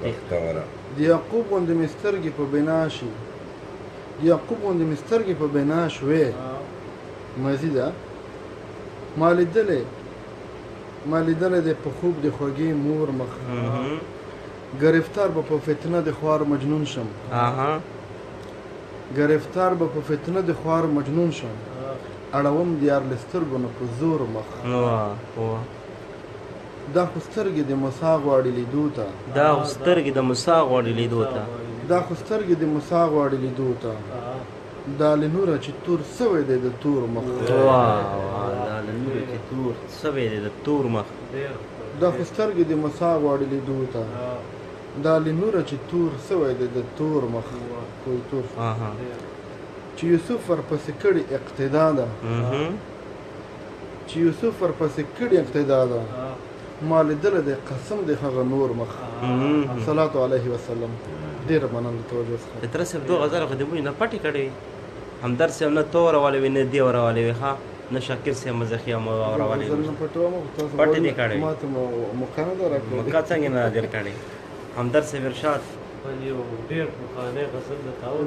بختوره د یعقوب غوندې مې سترګې په بنا شي د یعقوب غوندې مې سترګې په بنا شوې مزیده ما لیدلی دی په خوب د خوږې مور مخ گرفتار به په فتنه د خوار مجنون شم گرفتار به په فتنه د خوار مجنون شم اړوم د یار له سترګو نه په زور مخ دا خو سترګې د موسی غواړي لیدو ته دا خو سترګې د موسی غواړي لیدو ته دا خو سترګې د موسی غواړي لیدو ته دا له نوره چې تور سوی دی د تور مخ دا له نوره چې تور سوی دی د تور مخ دا خو سترګې د موسی غواړي لیدو ته دا له نوره چې تور سوی دی د تور مخ تور چې یوسف ورپسې کړي اقتدا ده چې یوسف ورپسې کړي اقتدا ده ما لیدلی دی قسم دی هغه نور مخ صلات علیه وسلم ډېره مننه د توجه څخه فطرت صاحب دوه غزل خو د بوی نه پټې کړې همدرد صاحب نه تو راولې وي نه دې راولې وي ښه نه شاکر صاحب مزخي هم راولې وي پټې دې کړې ماته موقع نه ده راکړې موقع څنګه نه در کړې همدرد صاحب ارشاد یو ډېر پخوانی غزل د تاول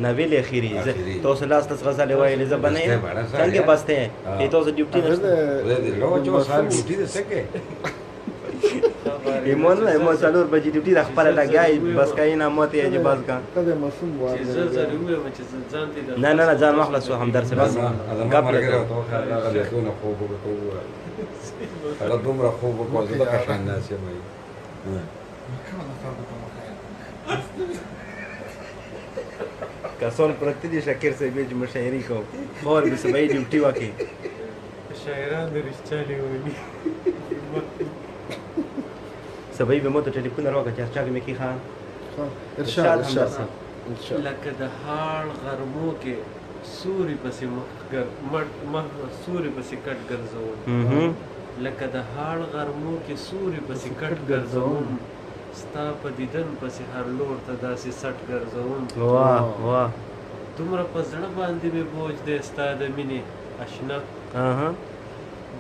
نویل اخیری تاسو لاس تاسو غزل وایلې زه بنه څنګه بسته ته تاسو ډیوټي نشته لو سال ډیوټي ده سکه ایمون څلور بجې ډیوټي د خپل لګای بس کای نه ماته یې بس کا کله مسوم وایي چې زه وایم چې ځان دې نه ځان مخلص هم درس بس غاب لګره تو هغه دونه خوب وکړو هغه دومره خوب وکړو زه که شان ناس یم کسان پرتی دي شاکر صاحب چې مشاعري کو اور به سبای ډیوټي واکي شاعران د رښتیا ونی سبای به مو ته ټلیفون راوګه چرچا کې مې کی خان ارشاد لکه د هاړ غرمو کې سوري پسې سوري پسې کټ ګرځول لکه د هاړ غرمو کې سوري پسې کټ ګرځوم ستا په دیدن پسې هر لور ته داسې سټ ګرځوم واه دومره په زړه باندې مې بوج دی ستا د مینې اشنا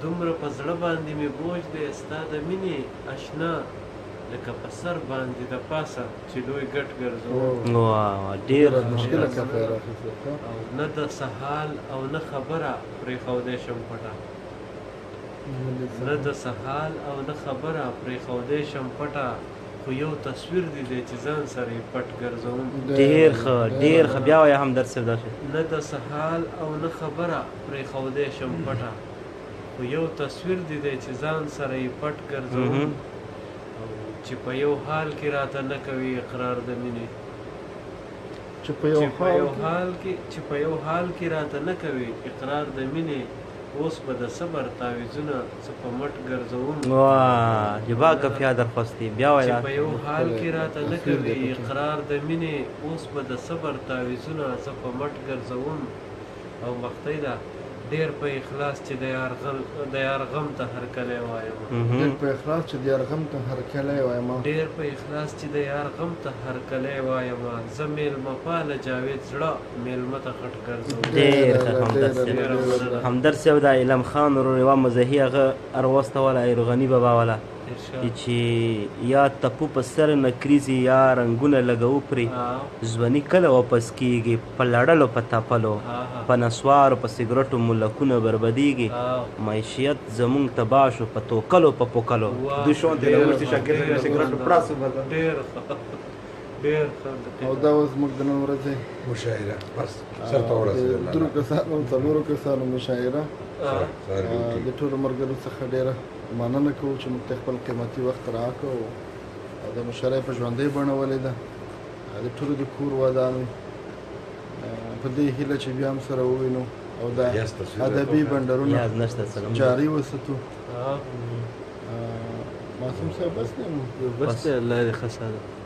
دومره په زړه باندې مې بوج دی ستا د مینې اشنا لکه په سر باندې د پاسه چې لوی ګټ ګرځوم ډېر مشکله کفه او نه د سهال او نه خبره پرېښودی شم پټه نه د سهال او نه خبره پرېښودی شم پټه خو یو تصویر دی چې ځان سره یې پټ ګرځوم ډېر ښه بیا وایه همدرد صاحب داسې نه د سهال او نه خبره پرېښودی شم پټه خو یو تصویر دی چې ځان سره یې پټ ګرځوم او چې په یو حال کې راته نه کوي اقرار د مینې چې په یو حال کې راته نه کوي اقرار د مینې اوس به د صبر تعویذونه څه په مټ ګرځوم جبا کفیا درخواستی بیا وایه چې په یو حال کې راته نه کوي اقرار د مینې اوس به د صبر تعویذونه څه په مټ ګرځوم او مختی ده ډېر په اخلاص چې د یار غم ته هرکلی وایم ډېر په اخلاص چې د یار غم ته هرکلی وایم ډېر په اخلاص چې د یار غم ته هرکلی وایم زه میلمه پاله جاوید زړه میلمه ته خټ ګرځوم ډېر همدرد صاحب د علم خان ورور یوه مزهي هغه اروستوله ایروغني بابا والا چې یا تپو په سر نکریزي یا رنګونه لګو پرې ځواني کله واپس کیږي په لړلو په تپلو په نسوارو په سګرټو ملکونه بربدیږي معیشت زمونږ تباه شو په توکلو په پوکلو دوشون ته ورسي شاګرد سګرټو پړاسو ډېر او دا اوس موږ د نن ورځې مشاعره بس سرته ورسېدل درو کسانو څلورو کسانو مشاعره د ټولو ملګرو څخه ډېره مننه کوو چې موږ ته خپل قیمتي وخت راکړو او د مشاعرې په ژوندۍ بڼه ولیده د ټولو د کور ودانو په دې هیله چې بیا هم سره ووینو او دا ادبي بنډارونه جاري وساتو معصوم صاحب بس دی الله دې ښه ساته